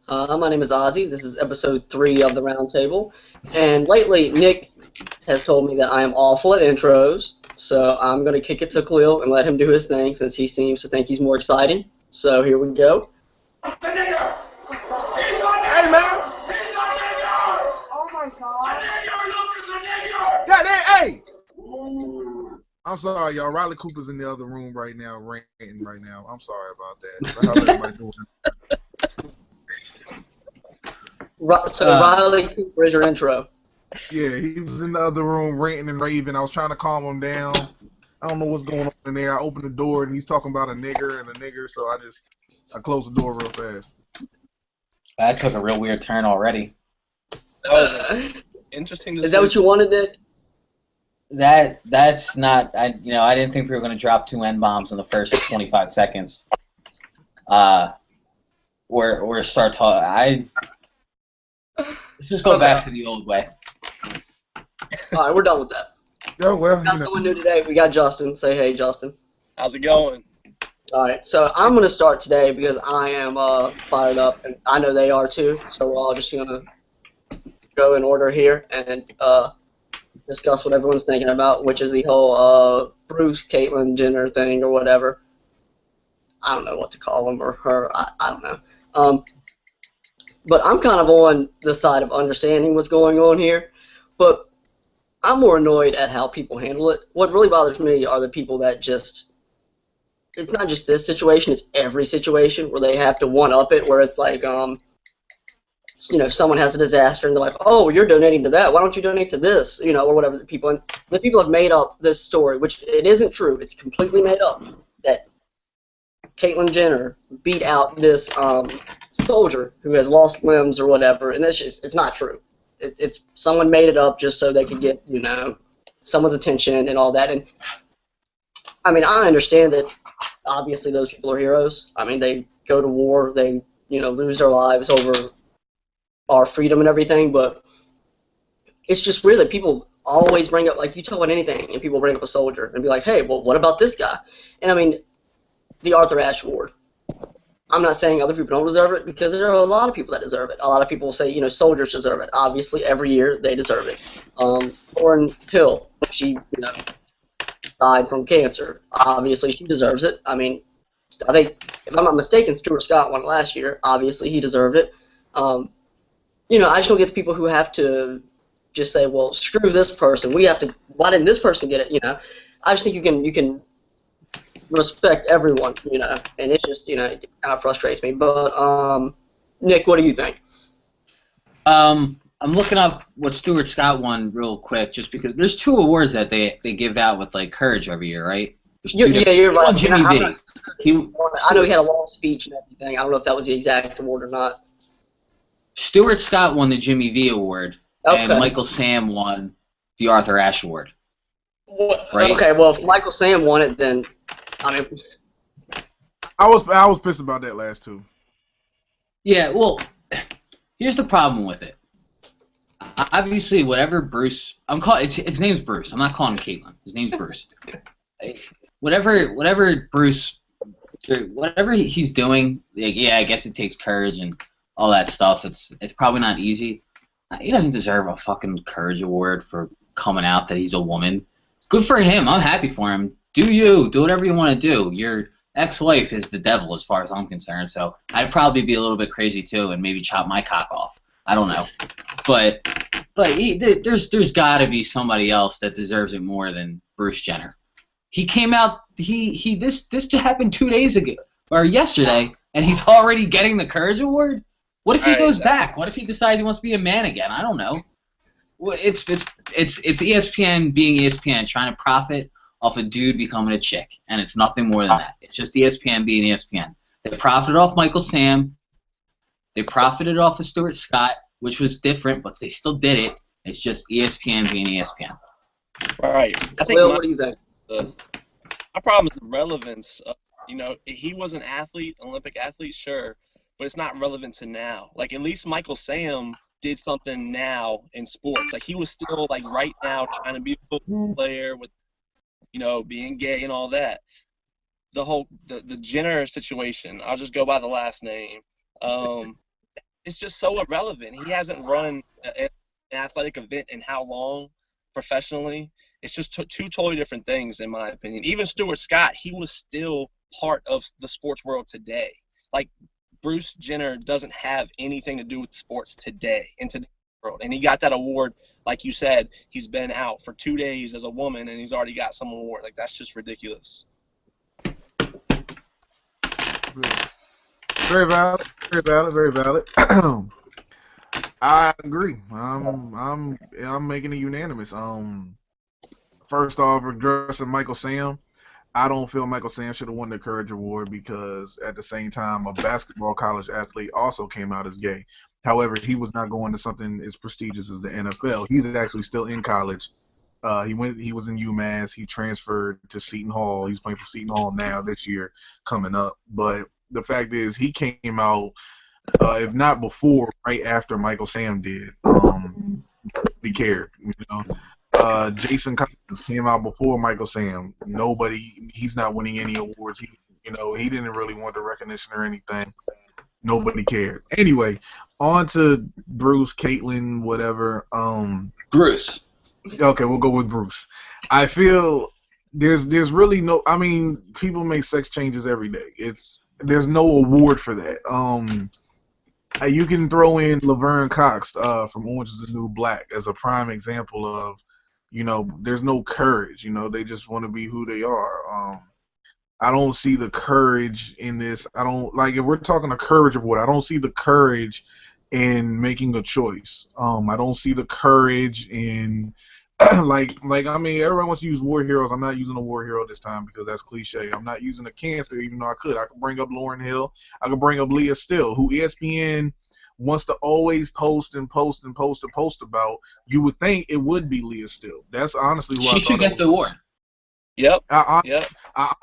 My name is Ozzy. This is episode 3 of the Roundtable. And lately, Nick has told me that I am awful at intros, so I'm going to kick it to Khalil and let him do his thing since he seems to think he's more exciting. So here we go. Hey man, Oh my god. goddamn, hey! I'm sorry, y'all. Riley Cooper's in the other room right now, ranting right now. I'm sorry about that. How's everybody doing? So Uh, Riley Cooper is your intro. Yeah, he was in the other room ranting and raving. I was trying to calm him down. I don't know what's going on in there. I opened the door and he's talking about a nigger, so I closed the door real fast. that took a real weird turn already. That was interesting to see. Is that what you wanted, Nick? That's not. I didn't think we were going to drop two N bombs in the first 25 seconds. Or start talking. Let's just go back to the old way. All right, we're done with that. Yeah, well, We got someone new today. We got Justin. Say hey, Justin. How's it going? All right, so I'm going to start today because I am fired up, and I know they are too. So we're all just going to go in order here and discuss what everyone's thinking about, which is the whole Bruce, Caitlyn Jenner thing or whatever. I don't know what to call him or her. I don't know. But I'm kind of on the side of understanding what's going on here. But I'm more annoyed at how people handle it. What really bothers me are the people that just, it's not just this situation, it's every situation where they have to one-up it, where it's like, someone has a disaster and they're like, oh, you're donating to that, why don't you donate to this, or whatever. The people have made up this story, which it isn't true, it's completely made up, that Caitlyn Jenner beat out this soldier who has lost limbs or whatever, and it's not true. It's someone made it up just so they could get, someone's attention and all that. And I mean, I understand that obviously those people are heroes. I mean, they go to war, they, lose their lives over our freedom and everything, but it's just weird that people always bring up, like, you talk about anything, and people bring up a soldier and be like, hey, well, what about this guy? And I mean, the Arthur Ashe Award. I'm not saying other people don't deserve it, because there are a lot of people that deserve it. A lot of people say, soldiers deserve it. Obviously, every year they deserve it. Lauryn Hill, she, died from cancer. Obviously, she deserves it. I mean, I think, if I'm not mistaken, Stuart Scott won it last year. Obviously, he deserved it. I just don't get the people who have to just say, well, screw this person. Why didn't this person get it? I just think you can respect everyone, and it's just, it kind of frustrates me. But, Nick, what do you think? I'm looking up what Stuart Scott won real quick, just because there's two awards that they give out with like courage every year, right? You're right. He won Jimmy I'm V. not- He, I know he had a long speech and everything. I don't know if that was the exact award or not. Stuart Scott won the Jimmy V award, and Okay. Michael Sam won the Arthur Ashe award. Right. Okay, well, if Michael Sam won it, then, I mean, I was pissed about that last two. Yeah, well, here's the problem with it. Obviously, whatever Bruce, his name's Bruce. I'm not calling him Caitlyn. His name's Bruce. Whatever Bruce, whatever he's doing, like, yeah, I guess it takes courage and all that stuff. It's probably not easy. He doesn't deserve a fucking courage award for coming out that he's a woman. Good for him. I'm happy for him. Do whatever you want to do. Your ex-wife is the devil as far as I'm concerned, so I'd probably be a little bit crazy too and maybe chop my cock off. I don't know. But there's got to be somebody else that deserves it more than Bruce Jenner. He came out, this happened 2 days ago, or yesterday, and he's already getting the Courage Award? What if he goes back? What if he decides he wants to be a man again? I don't know. Well, it's ESPN being ESPN, trying to profit off a dude becoming a chick, and it's nothing more than that. It's just ESPN being ESPN. They profited off Michael Sam. They profited off of Stuart Scott, which was different, but they still did it. It's just ESPN being ESPN. Right. I think Will, what do you think? my problem is the relevance. He was an athlete, Olympic athlete, sure, but it's not relevant to now. Like, at least Michael Sam did something now in sports. Like, he was still, like, right now trying to be a football player with, being gay and all that. The Jenner situation, I'll just go by the last name. it's just so irrelevant. He hasn't run an athletic event in how long professionally? It's just two totally different things, in my opinion. Even Stuart Scott, he was still part of the sports world today. Like, Bruce Jenner doesn't have anything to do with sports today in today's world. And he got that award, like you said, he's been out for 2 days as a woman, and he's already got some award. Like, that's just ridiculous. Very valid. Very valid. Very valid. I agree. I'm making it unanimous. First off, addressing Michael Sam, I don't feel Michael Sam should have won the Courage Award because at the same time, a basketball college athlete also came out as gay. However, he was not going to something as prestigious as the NFL. He's actually still in college. He was in UMass. He transferred to Seton Hall. He's playing for Seton Hall now this year coming up. But the fact is, he came out, if not before, right after Michael Sam did. He cared, you know. Jason Collins came out before Michael Sam. He's not winning any awards. He didn't really want the recognition or anything. Nobody cared. Anyway, on to Bruce, Caitlyn, whatever. Bruce. Okay, we'll go with Bruce. I feel there's really no. I mean, people make sex changes every day. There's no award for that. You can throw in Laverne Cox from Orange is the New Black as a prime example of, there's no courage. They just want to be who they are. I don't see the courage in this. I don't like if we're talking the courage award. I don't see the courage in making a choice. I don't see the courage in like I mean, everyone wants to use war heroes. I'm not using a war hero this time because that's cliche. I'm not using a cancer, even though I could. I could bring up Lauryn Hill. I could bring up Leah Still, who ESPN wants to always post about. You would think it would be Leah Still. That's honestly what she should get the award. Yep. I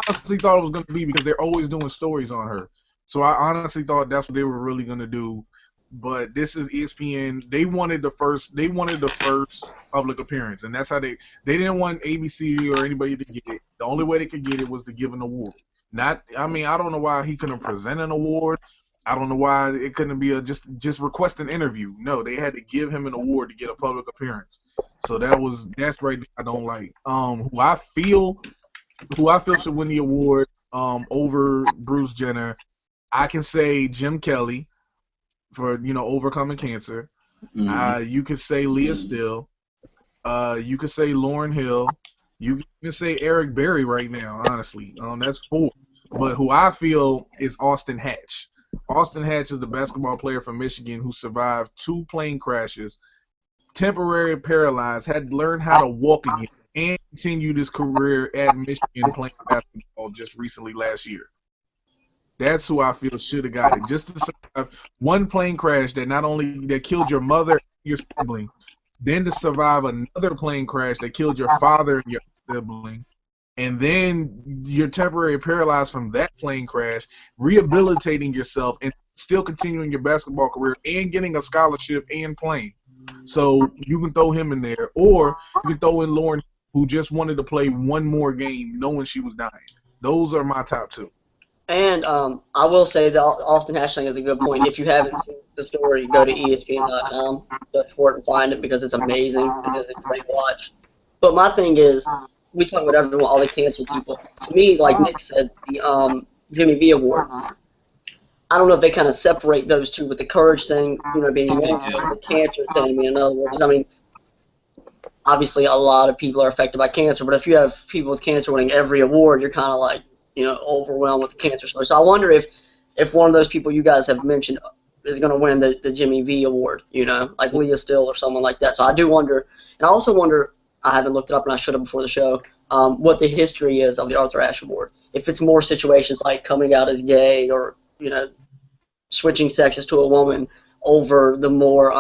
honestly thought it was going to be because they're always doing stories on her. So I honestly thought that's what they were really going to do. But this is ESPN. They wanted the first public appearance, and that's how they didn't want ABC or anybody to get it. The only way they could get it was to give an award. I don't know why he couldn't present an award. I don't know why it couldn't be just request an interview. No, they had to give him an award to get a public appearance. So that's right. I don't like. Who I feel should win the award over Bruce Jenner. I can say Jim Kelly for overcoming cancer. Mm-hmm. You could say Leah Still. You could say Lauryn Hill. You can say Eric Berry right now. Honestly, that's 4. But who I feel is Austin Hatch. Austin Hatch is the basketball player from Michigan who survived 2 plane crashes, temporarily paralyzed, had learned how to walk again, and continued his career at Michigan playing basketball just recently last year. That's who I feel should have got it. Just to survive 1 plane crash that killed your mother and your sibling, then to survive another plane crash that killed your father and your sibling, and then you're temporarily paralyzed from that plane crash, rehabilitating yourself and still continuing your basketball career and getting a scholarship and playing. So you can throw him in there, or you can throw in Lauryn, who just wanted to play 1 more game knowing she was dying. Those are my top 2. And I will say the Austin Hatch thing is a good point. If you haven't seen the story, go to ESPN.com, search for it and find it because it's amazing. It is a great watch. But my thing is, we talk about everyone, all the cancer people. To me, like Nick said, the Jimmy V Award. I don't know if they kind of separate those two with the courage thing, being one, the cancer thing being another one. Because, I mean, obviously a lot of people are affected by cancer, but if you have people with cancer winning every award, you're kind of like, overwhelmed with the cancer story. So I wonder if one of those people you guys have mentioned is going to win the Jimmy V Award, like Leah Still or someone like that. So I do wonder, and I also wonder, I haven't looked it up and I should have before the show, what the history is of the Arthur Ashe Award. If it's more situations like coming out as gay or, switching sexes to a woman over the more,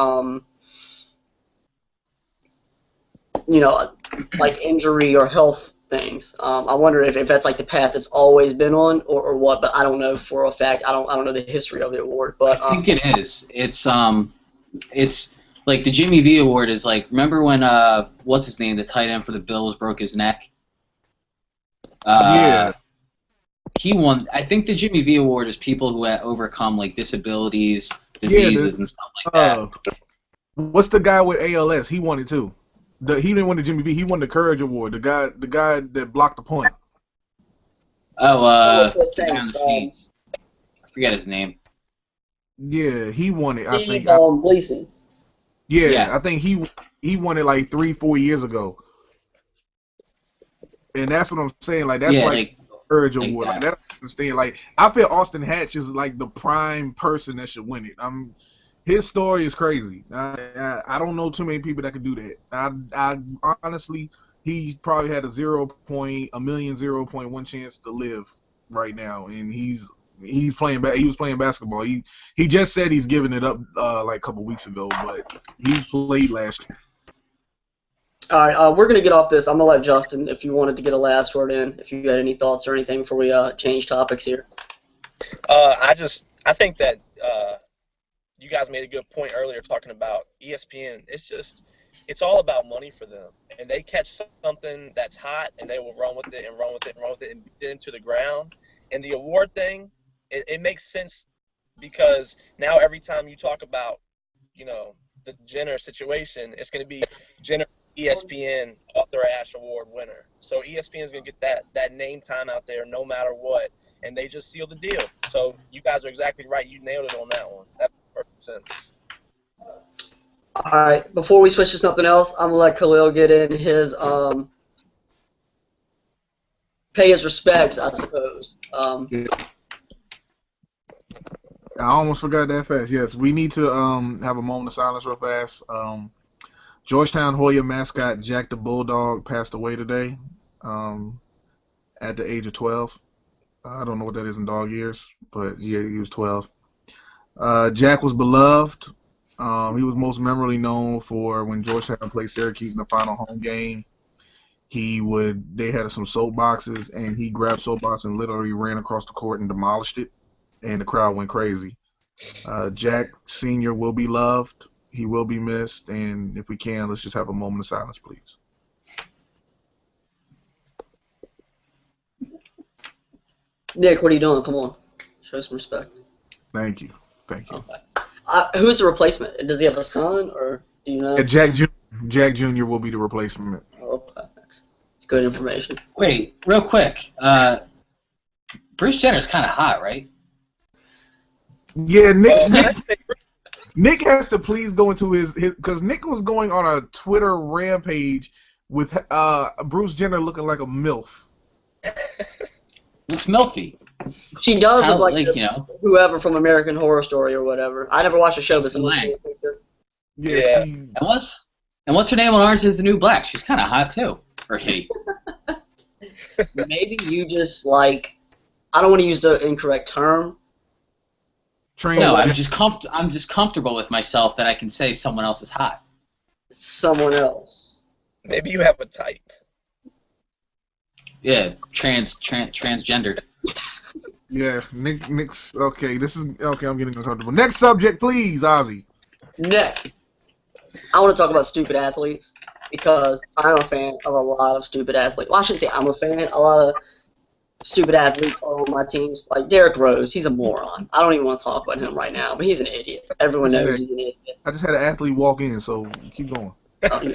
like injury or health things. I wonder if that's like the path it's always been on or what, but I don't know for a fact. I don't know the history of the award, but I think it is. It's like the Jimmy V Award is like, remember when what's his name, the tight end for the Bills, broke his neck? Yeah. He won. I think the Jimmy V Award is people who have overcome like disabilities diseases and stuff like that. What's the guy with ALS? He won it too. He didn't win the Jimmy B. He won the Courage Award. The guy that blocked the punt. Oh, behind the scenes. I forget his name. Yeah, he won it. I think. Gleason. Yeah, I think he won it like 3-4 years ago. And that's what I'm saying. Like that's like Courage Award. Like that. I understand. Like I feel Austin Hatch is like the prime person that should win it. His story is crazy. I don't know too many people that could do that. I honestly, he probably had a 0.1 chance to live right now, and he's playing. He was playing basketball. He just said he's giving it up like a couple weeks ago, but he played last year. All right, we're gonna get off this. I'm gonna let Justin, if you wanted to get a last word in, if you got any thoughts or anything before we change topics here. I think that you guys made a good point earlier talking about ESPN. It's all about money for them, and they catch something that's hot, and they will run with it and run with it and run with it and beat it into the ground. And the award thing, it makes sense because now every time you talk about, the Jenner situation, it's going to be Jenner ESPN Arthur Ashe Award winner. So ESPN is going to get that name time out there no matter what, and they just seal the deal. So you guys are exactly right. You nailed it on that one. That makes perfect sense. All right, before we switch to something else, I'm going to let Khalil get in his pay his respects, I suppose. Yeah. I almost forgot that fast. Yes, we need to have a moment of silence real fast. Georgetown Hoya mascot Jack the Bulldog passed away today at the age of 12. I don't know what that is in dog years, but yeah, he was 12. Jack was beloved. He was most memorably known for when Georgetown played Syracuse in the final home game. They had some soapboxes, and he grabbed soapbox and literally ran across the court and demolished it, and the crowd went crazy. Jack Sr. will be loved. He will be missed, and if we can, let's just have a moment of silence, please. Nick, what are you doing? Come on. Show some respect. Thank you. Okay. Who's the replacement? Does he have a son, or do you know? Jack Jr. will be the replacement. Okay. That's good information. Wait, real quick. Bruce Jenner's kind of hot, right? Yeah, Nick has to please go into his because Nick was going on a Twitter rampage with Bruce Jenner looking like a MILF. Looks milfy. She does look like whoever from American Horror Story or whatever. I never watched the show, but someone seen a picture. Yeah. And what's her name on Orange Is the New Black? She's kind of hot too. Or he. Maybe you just like. I don't want to use the incorrect term. No, I'm just comfortable with myself that I can say someone else is hot. Someone else. Maybe you have a type. Yeah, transgendered. Yeah, Nick's okay. I'm getting uncomfortable. Next subject, please, Ozzy. Next, I want to talk about stupid athletes because I'm a fan of a lot of stupid athletes. Well, I shouldn't say I'm a fan. A lot of stupid athletes are on my teams. Like Derrick Rose, he's a moron. I don't even want to talk about him right now, but he's an idiot. Everyone knows he's an idiot. I just had an athlete walk in, so keep going.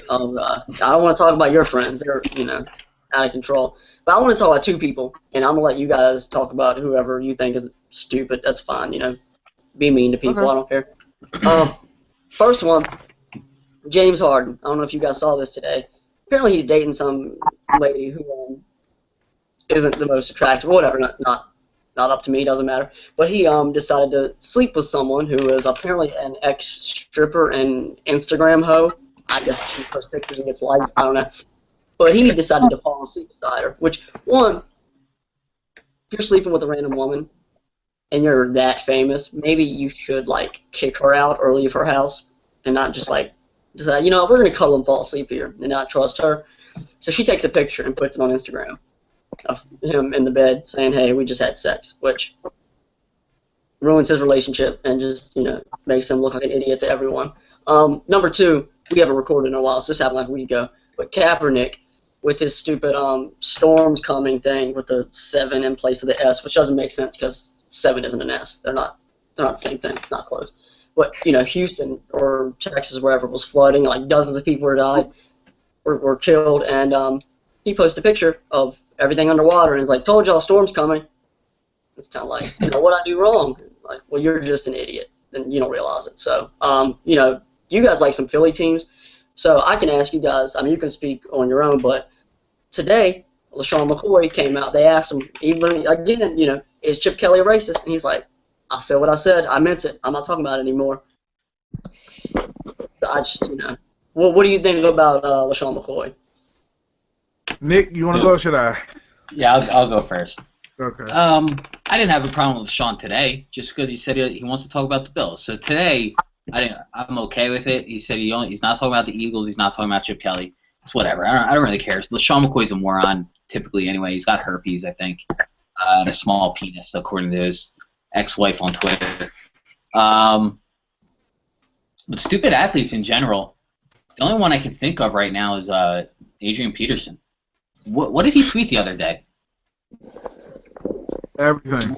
Oh God, I don't want to talk about your friends. They're out of control. But I want to talk about two people, and I'm gonna let you guys talk about whoever you think is stupid. That's fine. Be mean to people. Okay. I don't care. First one, James Harden. I don't know if you guys saw this today. Apparently, he's dating some lady who isn't the most attractive. Whatever. Not up to me. Doesn't matter. But he decided to sleep with someone who is apparently an ex-stripper and Instagram hoe. I guess she posts pictures and gets likes. I don't know. But he decided to fall asleep beside her, which, one, if you're sleeping with a random woman and you're that famous, maybe you should, kick her out or leave her house and not just, decide, we're going to cuddle and fall asleep here and not trust her. So she takes a picture and puts it on Instagram of him in the bed saying, hey, we just had sex, which ruins his relationship and just, makes him look like an idiot to everyone. Number two, we haven't recorded in a while, so this happened like a week ago, but Kaepernick, with his stupid storms coming thing with the 7 in place of the S, which doesn't make sense because 7 isn't an S. They're not the same thing. It's not close. what Houston or Texas, wherever, was flooding. Like dozens of people were killed, and he posted a picture of everything underwater, and he's like, "Told y'all, storm's coming." It's kind of like, what I do wrong? Like, well, you're just an idiot, and you don't realize it. So, you guys like some Philly teams, so I can ask you guys. I mean, you can speak on your own, but today, LaShawn McCoy came out. They asked him, even again, is Chip Kelly a racist? And he's like, I said what I said. I meant it. I'm not talking about it anymore. I just, Well, what do you think about LaShawn McCoy? Nick, you want to go or should I? Yeah, I'll go first. Okay. I didn't have a problem with Sean today, just because he said he wants to talk about the Bills. So today, I'm okay with it. He said he's not talking about the Eagles. He's not talking about Chip Kelly. It's whatever. I don't really care. LaShawn McCoy's a moron typically anyway. He's got herpes, I think, and a small penis, according to his ex-wife on Twitter. But stupid athletes in general, the only one I can think of right now is Adrian Peterson. What did he tweet the other day? Everything.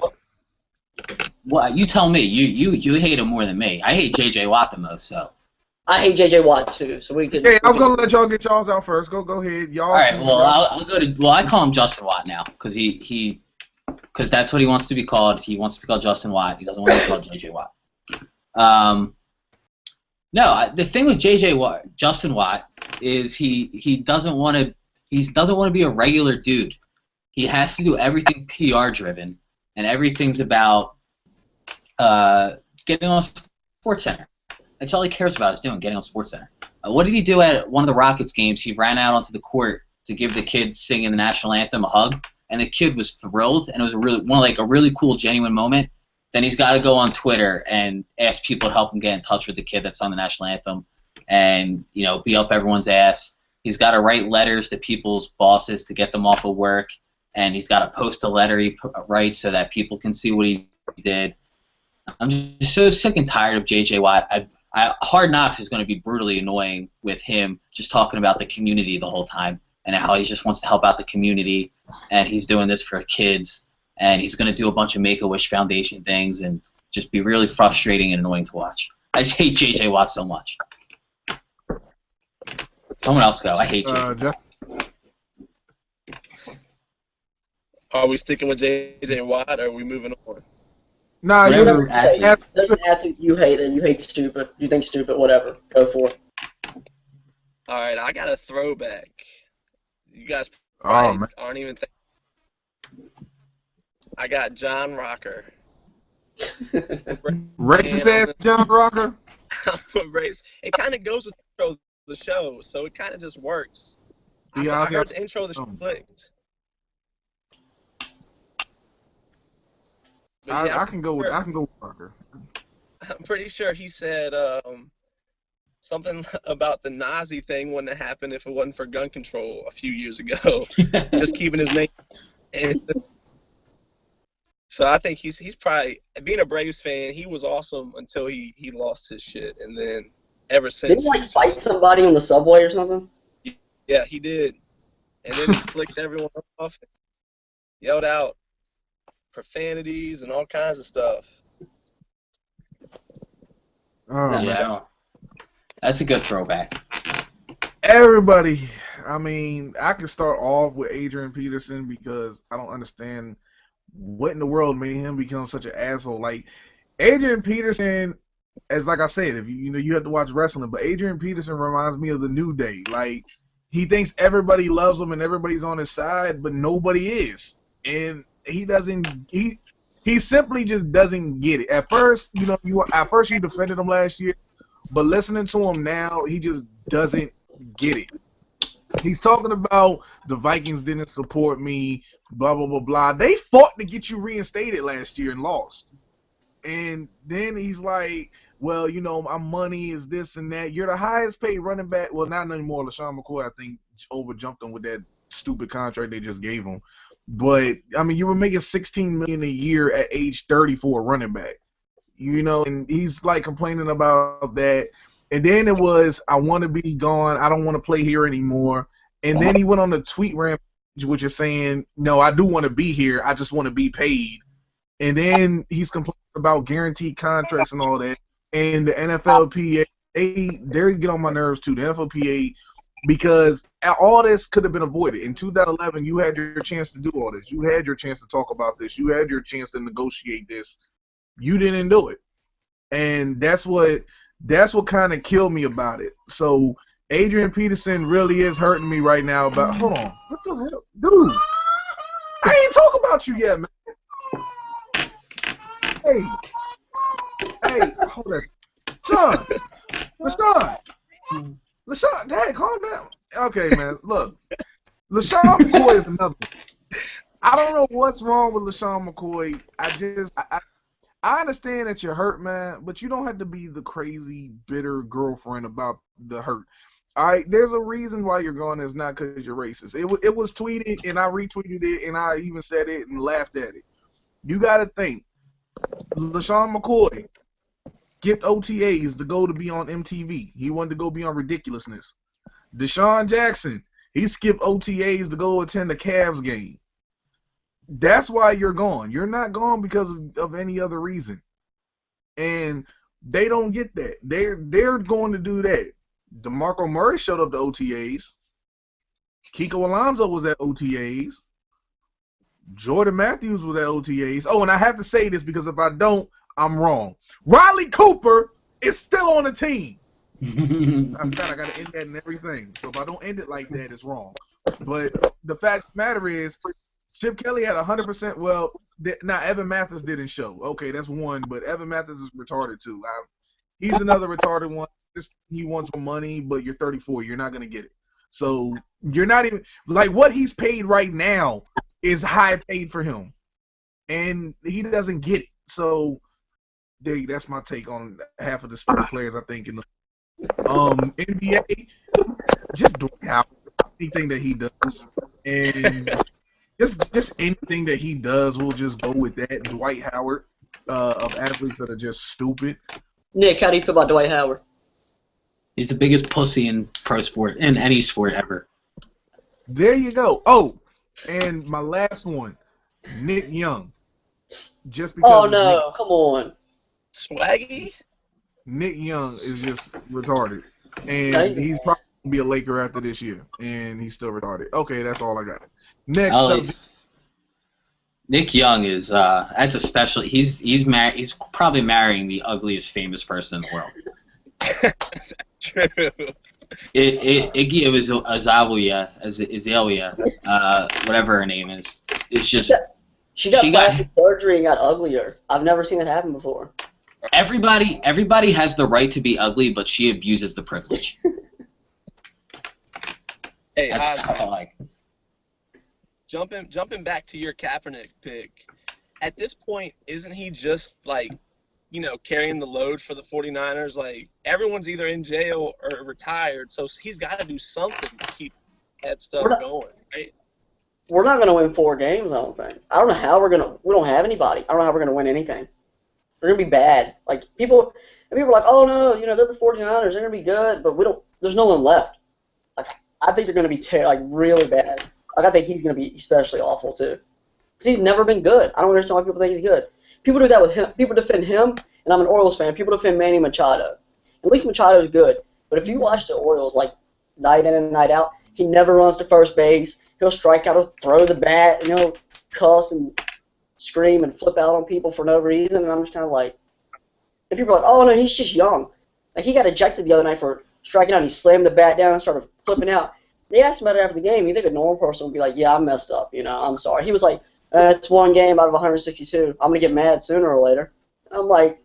What you tell me. You hate him more than me. I hate J.J. Watt the most. So. I hate J.J. Watt too. So we could. Hey, I was gonna let y'all get y'all's out first. Go ahead, y'all. All right. Well, I'll go to. Well, I call him Justin Watt now because because that's what he wants to be called. He wants to be called Justin Watt. He doesn't want to be called J.J. Watt. No, the thing with Justin Watt, is he doesn't want to. He doesn't want to be a regular dude. He has to do everything PR driven, and everything's about getting on SportsCenter. That's all he cares about is getting on SportsCenter. What did he do at one of the Rockets games? He ran out onto the court to give the kid singing the national anthem a hug, and the kid was thrilled, and it was a really cool, genuine moment. Then he's got to go on Twitter and ask people to help him get in touch with the kid that's on the national anthem, and be up everyone's ass. He's got to write letters to people's bosses to get them off of work, and he's got to post a letter he writes so that people can see what he did. I'm just so sick and tired of J.J. Watt. Hard Knocks is going to be brutally annoying with him just talking about the community the whole time and how he just wants to help out the community, and he's doing this for kids, and he's going to do a bunch of Make-A-Wish Foundation things and just be really frustrating and annoying to watch. I just hate J.J. Watt so much. Someone else go. I hate you. Jeff? Are we sticking with J.J. Watt, or are we moving on? Nah, Whatever you. athlete. There's an athlete you hate, and you hate stupid. You think stupid, whatever. Go for it. All right, I got a throwback. You guys Oh man. aren't even thinking. I got John Rocker. Racist ass John Rocker. Race. It kind of goes with the show, so it kind of just works. I Yeah, heard the intro of the show clicked. But yeah, I can go with Rocker. I'm pretty sure he said something about the Nazi thing wouldn't have happened if it wasn't for gun control a few years ago. Just keeping his name. So I think he's probably, being a Braves fan, he was awesome until he lost his shit, and then ever since. Didn't he fight somebody on the subway or something? Yeah, he did. And then he flicks everyone off, and yelled out profanities and all kinds of stuff. Oh, man. Yeah, that's a good throwback. Everybody, I mean, I can start off with Adrian Peterson because I don't understand what in the world made him become such an asshole. Like, Adrian Peterson, as like I said, if you have to watch wrestling, but Adrian Peterson reminds me of the New Day. Like, he thinks everybody loves him and everybody's on his side, but nobody is. And he doesn't. He simply just doesn't get it. At first, you defended him last year, but listening to him now, he just doesn't get it. He's talking about the Vikings didn't support me, blah, blah, blah, blah. They fought to get you reinstated last year and lost. And then he's like, well, my money is this and that. You're the highest paid running back. Well, not anymore. LaShawn McCoy, I think, overjumped him with that stupid contract they just gave him. But, I mean, you were making $16 million a year at age 30 for a running back. And he's, like, complaining about that. And then it was, I want to be gone. I don't want to play here anymore. And then he went on the tweet rampage, which is saying, no, I do want to be here. I just want to be paid. And then he's complaining about guaranteed contracts and all that. And the NFLPA, they get on my nerves too. The NFLPA, because all this could have been avoided. In 2011, you had your chance to do all this. You had your chance to talk about this. You had your chance to negotiate this. You didn't do it, and that's what kind of killed me about it. So Adrian Peterson really is hurting me right now. But hold on, what the hell, dude? I ain't talk about you yet, man. Hey, hold on, LaShawn, Dad, calm down. Okay, man, look, LaShawn McCoy is another one. I don't know what's wrong with LaShawn McCoy. I understand that you're hurt, man, but you don't have to be the crazy, bitter girlfriend about the hurt. All right, there's a reason why you're going. It's not because you're racist. It was tweeted, and I retweeted it, and I even said it and laughed at it. You got to think, LaShawn McCoy skipped OTAs to go to be on MTV. He wanted to go be on Ridiculousness. Deshaun Jackson, he skipped OTAs to go attend a Cavs game. That's why you're gone. You're not gone because of any other reason. And they don't get that. They're going to do that. DeMarco Murray showed up to OTAs. Kiko Alonso was at OTAs. Jordan Matthews was at OTAs. Oh, and I have to say this because if I don't, I'm wrong. Riley Cooper is still on the team. I got to end that and everything. So if I don't end it like that, it's wrong. But the fact of the matter is, Chip Kelly had 100%. Well, now Evan Mathis didn't show. Okay, that's one, but Evan Mathis is retarded too. He's another retarded one. He wants more money, but you're 34. You're not going to get it. So you're not even like what he's paid right now is high paid for him, and he doesn't get it. So that's my take on half of the star players. I think in the NBA, just Dwight Howard, anything that he does, and just anything that he does, we'll just go with that. Dwight Howard of athletes that are just stupid. Nick, how do you feel about Dwight Howard? He's the biggest pussy in pro sport, in any sport ever. There you go. Oh, and my last one, Nick Young. Just because. Oh no! Come on. Swaggy? Nick Young is just retarded, and he's probably gonna be a Laker after this year, and he's still retarded. Okay, that's all I got. Next subject. Nick Young is that's a special. He's married. He's probably marrying the ugliest famous person in the world. True. Iggy Azalea, whatever her name is. It's just she got plastic surgery and got uglier. I've never seen that happen before. Everybody has the right to be ugly, but she abuses the privilege. Hey, that's what I like. Jumping back to your Kaepernick pick, at this point, isn't he just like, carrying the load for the 49ers? Like, everyone's either in jail or retired, so he's got to do something to keep that stuff going, right? We're not going to win 4 games, I don't think. I don't know how we don't have anybody. I don't know how we're going to win anything. We're going to be bad. Like, people are like, oh, no, they're the 49ers. They're going to be good, but there's no one left. Like, I think they're going to be really bad. Like, I think he's going to be especially awful, too. Because he's never been good. I don't understand why people think he's good. People do that with him. People defend him, and I'm an Orioles fan. People defend Manny Machado. At least Machado is good. But if you watch the Orioles, like, night in and night out, he never runs to first base. He'll strike out or throw the bat, and he'll cuss and scream and flip out on people for no reason. And I'm just kind of like, and people are like, oh, no, he's just young. Like, he got ejected the other night for striking out. He slammed the bat down and started flipping out. They asked him about it after the game. You think a normal person would be like, yeah, I messed up. I'm sorry. He was like, it's one game out of 162. I'm going to get mad sooner or later. And I'm like,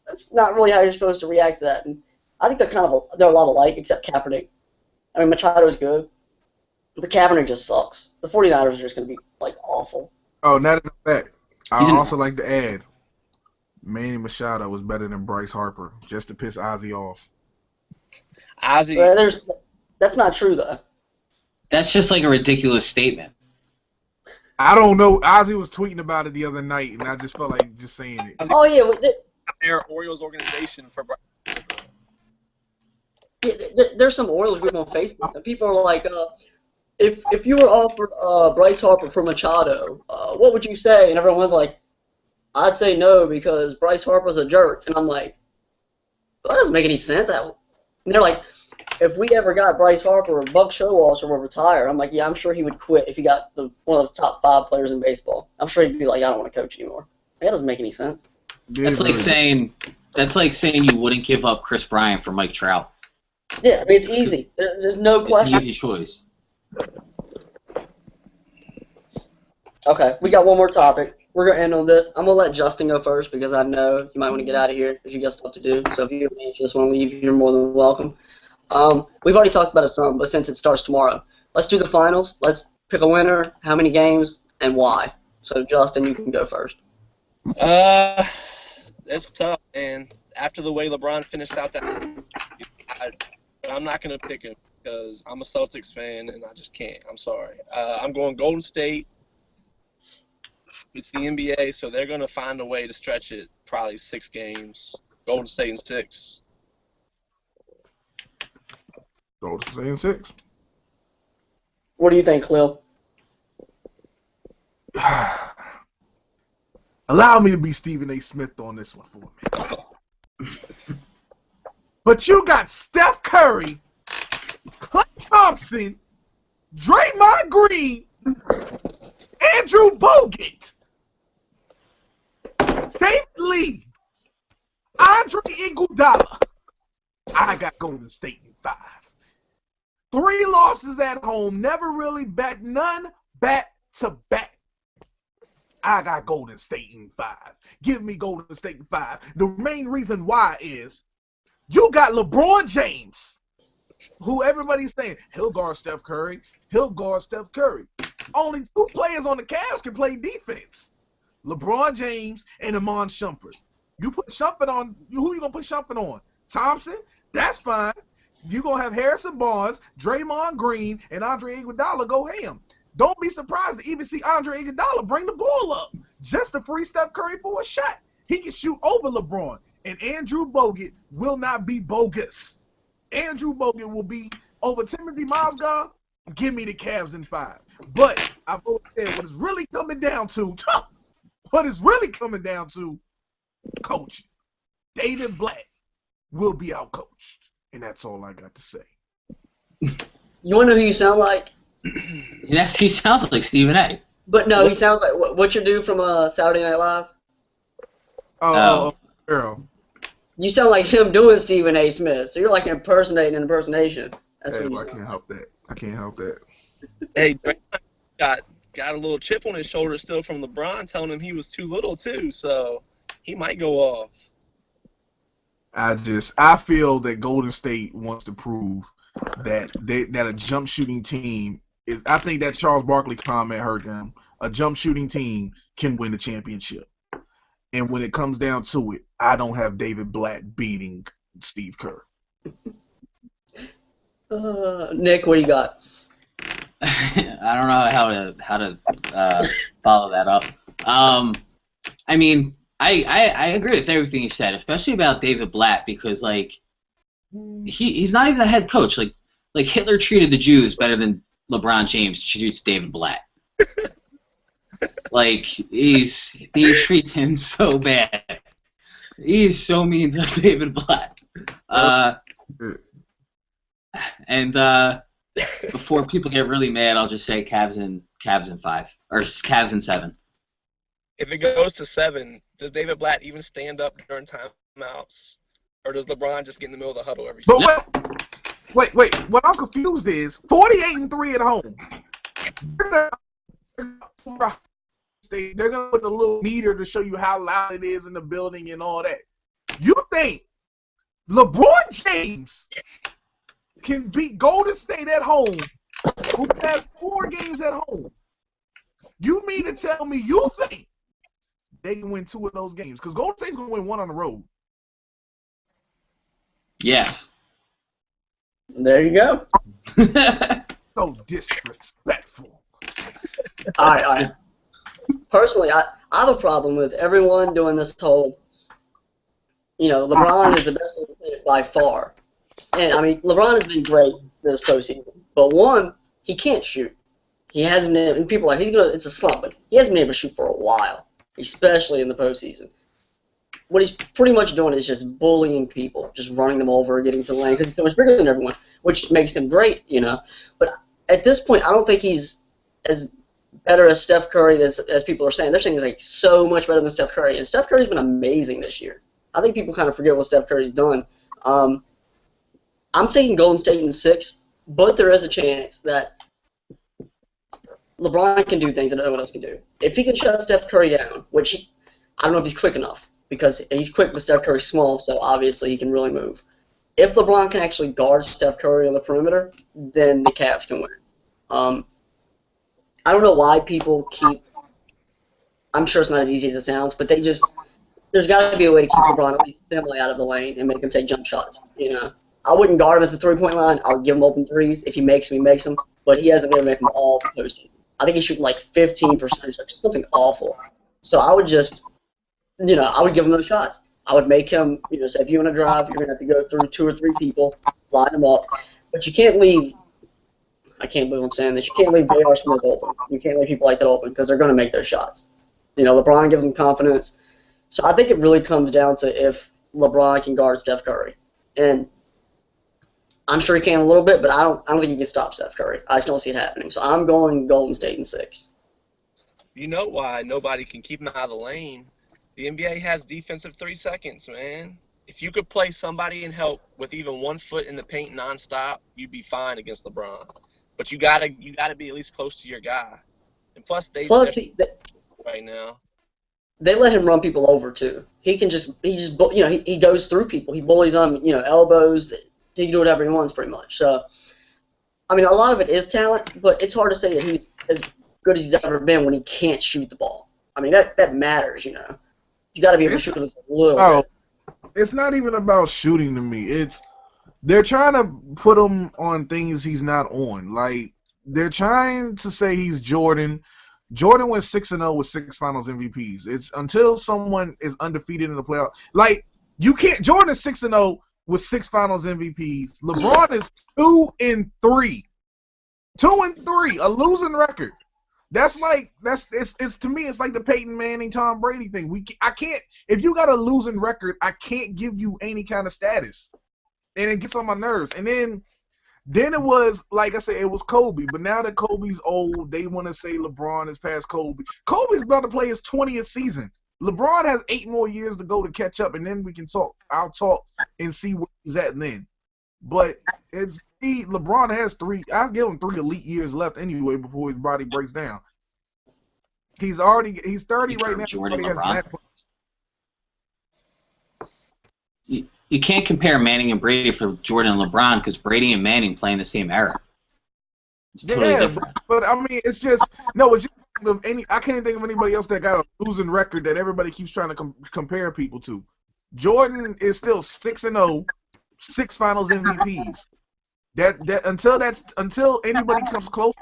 that's not really how you're supposed to react to that. And I think they're a lot alike, except Kaepernick. I mean, Machado is good, but Kaepernick just sucks. The 49ers are just going to be, like, awful. Oh, not in fact. I also like to add, Manny Machado was better than Bryce Harper, just to piss Ozzy off. Ozzy. That's not true, though. That's just like a ridiculous statement. I don't know. Ozzy was tweeting about it the other night, and I just felt like just saying it. Oh, yeah. Their Orioles organization for. Yeah, there's some Orioles group on Facebook, and people are like, if you were offered Bryce Harper for Machado, what would you say? And everyone's like, I'd say no because Bryce Harper's a jerk. And I'm like, Well, that doesn't make any sense. And they're like, if we ever got Bryce Harper or Buck Showalter will retire, I'm like, yeah, I'm sure he would quit if he got one of the top 5 players in baseball. I'm sure he'd be like, I don't want to coach anymore. That doesn't make any sense. That's like saying you wouldn't give up Chris Bryant for Mike Trout. Yeah, I mean, it's easy. There's no question. It's an easy choice. Okay, we got one more topic. We're going to end on this. I'm going to let Justin go first because I know you might want to get out of here because you got stuff to do. So if you just want to leave, you're more than welcome. We've already talked about it some, but since it starts tomorrow, let's do the finals. Let's pick a winner, how many games, and why. So, Justin, you can go first. It's tough, and after the way LeBron finished out that, I'm not going to pick him because I'm a Celtics fan, and I just can't. I'm sorry. I'm going Golden State. It's the NBA, so they're going to find a way to stretch it, probably 6 games. Golden State in 6. Golden State in 6. What do you think, Khalil? Allow me to be Stephen A. Smith on this one for a minute. But you got Steph Curry, Klay Thompson, Draymond Green, Andrew Bogut, David Lee, Andre Iguodala. I got Golden State in 5. 3 losses at home, never really back, none back to back. I got Golden State in 5. Give me Golden State in 5. The main reason why is you got LeBron James, who everybody's saying, he'll guard Steph Curry. He'll guard Steph Curry. Only 2 players on the Cavs can play defense. LeBron James and Iman Shumpert. You put Shumpert on, who you going to put Shumpert on? Thompson? That's fine. You're going to have Harrison Barnes, Draymond Green, and Andre Iguodala go ham. Don't be surprised to even see Andre Iguodala bring the ball up just to free Steph Curry for a shot. He can shoot over LeBron. And Andrew Bogut will not be bogus. Andrew Bogut will be over Timothy Mozgov. Give me the Cavs in 5. But I've always said what it's really coming down to, coaching. David Blatt will be outcoached. And that's all I got to say. You want to know who you sound like? Yes, he sounds like Stephen A. But no, he sounds like what's your dude from Saturday Night Live? Oh, girl. You sound like him doing Stephen A. Smith. So you're like impersonating an impersonation. That's what you I can't help that. I can't help that. Hey, Draymond got a little chip on his shoulder still from LeBron telling him he was too little too, so he might go off. I feel that Golden State wants to prove that that a jump shooting team is. I think that Charles Barkley comment hurt them. A jump shooting team can win the championship. And when it comes down to it, I don't have David Blatt beating Steve Kerr. Nick, what do you got? I don't know how to follow that up. I mean, I agree with everything you said, especially about David Blatt, because like he's not even the head coach. Like Hitler treated the Jews better than LeBron James treats David Blatt. Like he treats him so bad. He's so mean to David Blatt. And before people get really mad, I'll just say Cavs in 5 or Cavs in 7. If it goes to 7, does David Blatt even stand up during timeouts, or does LeBron just get in the middle of the huddle every time? But wait. What I'm confused is 48-3 at home. They're gonna put a little meter to show you how loud it is in the building and all that. You think LeBron James can beat Golden State at home, who had 4 games at home? You mean to tell me you think they can win 2 of those games? Because Golden State's going to win 1 on the road. Yes. There you go. So disrespectful. All right. Personally, I have a problem with everyone doing this whole, LeBron is the best player by far. And, I mean, LeBron has been great this postseason. But, one, he can't shoot. He hasn't been, and people are like, it's a slump, but he hasn't been able to shoot for a while, especially in the postseason. what he's pretty much doing is just bullying people, just running them over, getting to the lane because he's so much bigger than everyone, which makes him great, you know. But at this point, I don't think he's as better as Steph Curry as people are saying. They're saying he's like so much better than Steph Curry, and Steph Curry's been amazing this year. I think people kind of forget what Steph Curry's done. I'm taking Golden State in 6, but there is a chance that LeBron can do things that no one else can do. If he can shut Steph Curry down, which I don't know if he's quick enough, because he's quick but Steph Curry's small, so obviously he can really move. If LeBron can actually guard Steph Curry on the perimeter, then the Cavs can win. I don't know why people keep – I'm sure it's not as easy as it sounds, but there's got to be a way to keep LeBron at least semi out of the lane and make him take jump shots, you know. I wouldn't guard him at the three-point line. I'll give him open threes. If he makes them, he makes them. But he hasn't been able to make them all posted. I think he's shooting like 15%, just something awful. So I would just, you know, I would give him those shots. I would make him, you know, say if you want to drive, you're going to have to go through 2 or 3 people, line them up. But you can't leave, I can't believe I'm saying this, you can't leave J.R. Smith open. You can't leave people like that open because they're going to make those shots. You know, LeBron gives them confidence. So I think it really comes down to if LeBron can guard Steph Curry. And I'm sure he can a little bit, but I don't think he can stop Steph Curry. I just don't see it happening. So I'm going Golden State in 6. You know why nobody can keep him out of the lane? The NBA has defensive 3 seconds, man. If you could play somebody and help with even 1 foot in the paint nonstop, you'd be fine against LeBron. But you gotta be at least close to your guy. And plus right now. They let him run people over too. He goes through people. He bullies them, you know, elbows. He can do whatever he wants, pretty much. So, I mean, a lot of it is talent, but it's hard to say that he's as good as he's ever been when he can't shoot the ball. I mean, that matters, you know. You got to be able to shoot it a little bit. It's not even about shooting to me. They're trying to put him on things he's not on. Like, they're trying to say he's Jordan. Jordan went 6-0 with 6 Finals MVPs. It's until someone is undefeated in the playoff. Like, you can't. Jordan is 6-0 with 6 Finals MVPs. LeBron is 2-3. 2-3, a losing record. It's to me, it's like the Peyton Manning, Tom Brady thing. I can't. If you got a losing record, I can't give you any kind of status, and it gets on my nerves. And then it was, like I said, it was Kobe. But now that Kobe's old, they want to say LeBron is past Kobe. Kobe's about to play his 20th season. LeBron has 8 more years to go to catch up, and then we can talk. I'll talk and see where he's at then. But LeBron has 3. I'll give him 3 elite years left anyway before his body breaks down. He's 30 right now. Jordan, LeBron. You can't compare Manning and Brady for Jordan and LeBron because Brady and Manning play in the same era. It's totally different. But I mean, it's just I can't think of anybody else that got a losing record that everybody keeps trying to compare people to. Jordan is still 6-0, 6 Finals MVPs. Until anybody comes close,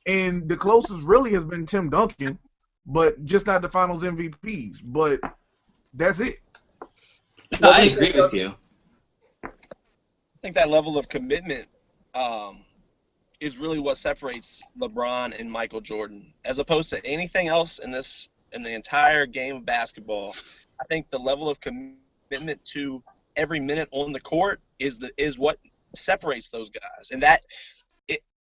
and the closest really has been Tim Duncan, but just not the Finals MVPs. But that's it. No, I agree with you. I think that level of commitment is really what separates LeBron and Michael Jordan, as opposed to anything else in the entire game of basketball. I think the level of commitment to every minute on the court is what separates those guys. And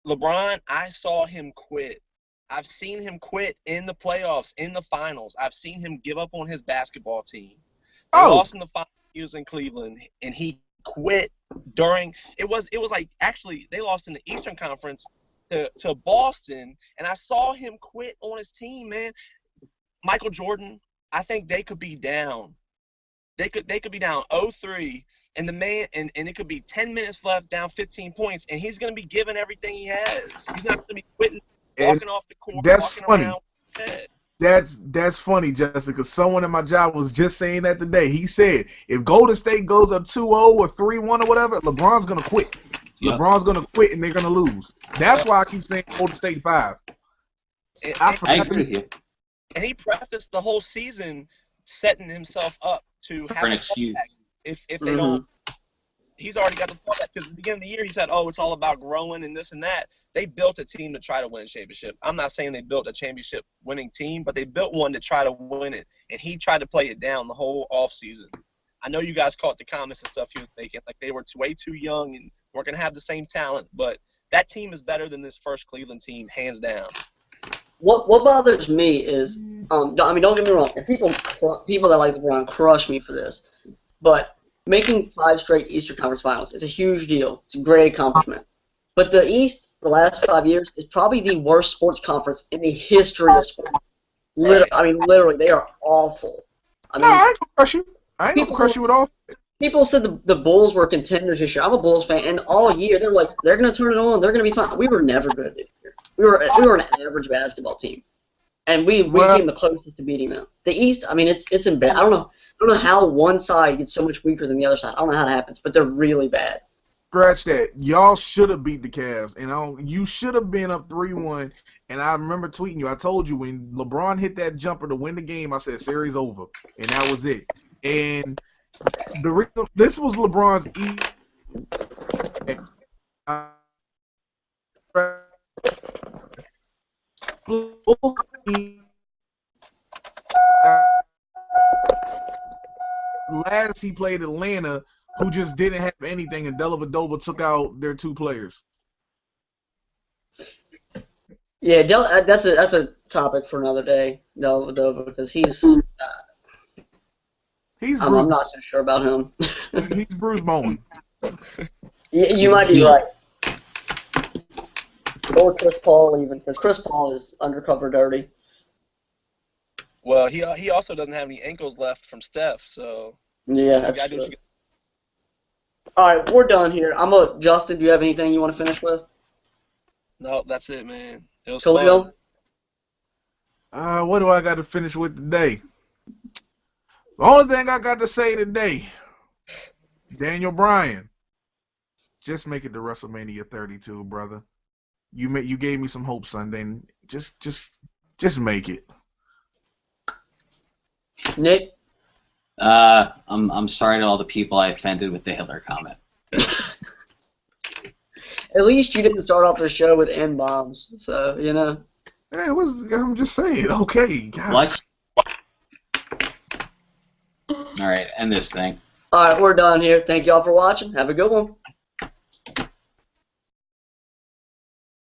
LeBron, I saw him quit. I've seen him quit in the playoffs, in the finals. I've seen him give up on his basketball team. They lost in the finals. He was in Cleveland, and he quit during – it was like actually they lost in the Eastern Conference to Boston, and I saw him quit on his team, man. Michael Jordan, I think they could be down. They could be down 0-3, and the man and it could be 10 minutes left, down 15 points, and he's going to be giving everything he has. He's not going to be quitting, walking off the court, walking around. That's funny, Justin, because someone at my job was just saying that today. He said if Golden State goes up 2-0 or 3-1 or whatever, LeBron's going to quit. Yep. LeBron's going to quit, and they're going to lose. That's why I keep saying Golden State 5. I agree with you. And he prefaced the whole season setting himself up to have an excuse. If they don't, He's already got the ball back because at the beginning of the year he said, "Oh, it's all about growing and this and that." They built a team to try to win a championship. I'm not saying they built a championship winning team, but they built one to try to win it, and he tried to play it down the whole offseason. I know you guys caught the comments and stuff he was making, like they were way too young and weren't going to have the same talent, but that team is better than this first Cleveland team, hands down. What bothers me is, don't get me wrong, and people that like LeBron crush me for this, but making 5 straight Eastern Conference Finals is a huge deal. It's a great accomplishment. But the East, the last 5 years, is probably the worst sports conference in the history of sports. Literally, they are awful. I ain't gonna crush you. I ain't gonna crush you at all. People said the Bulls were contenders this year. I'm a Bulls fan, and all year they're like, they're going to turn it on. They're going to be fine. We were never good this year. We were an average basketball team, and we came the closest to beating them. The East, it's embarrassing. I don't know how one side gets so much weaker than the other side. I don't know how that happens, but they're really bad. Scratch that. Y'all should have beat the Cavs, and you should have been up 3-1. And I remember tweeting you. I told you when LeBron hit that jumper to win the game, I said series over, and that was it. And this was LeBron's last he played Atlanta, who just didn't have anything, and Dellavedova took out their 2 players. Yeah, that's a topic for another day, Dellavedova, because he's I'm not so sure about him. He's Bruce Bowen. You might be right. Or Chris Paul even, because Chris Paul is undercover dirty. Well, he also doesn't have any ankles left from Steph, so yeah, that's true. All right, we're done here. Justin. Do you have anything you want to finish with? No, that's it, man. It was Toledo? fun. What do I got to finish with today? The only thing I got to say today, Daniel Bryan, just make it to WrestleMania 32, brother. You gave me some hope Sunday. Just make it. Nick? I'm sorry to all the people I offended with the Hitler comment. At least you didn't start off the show with N-bombs, so, you know. Hey, I'm just saying, okay. God. What? All right, end this thing. All right, we're done here. Thank y'all for watching. Have a good one.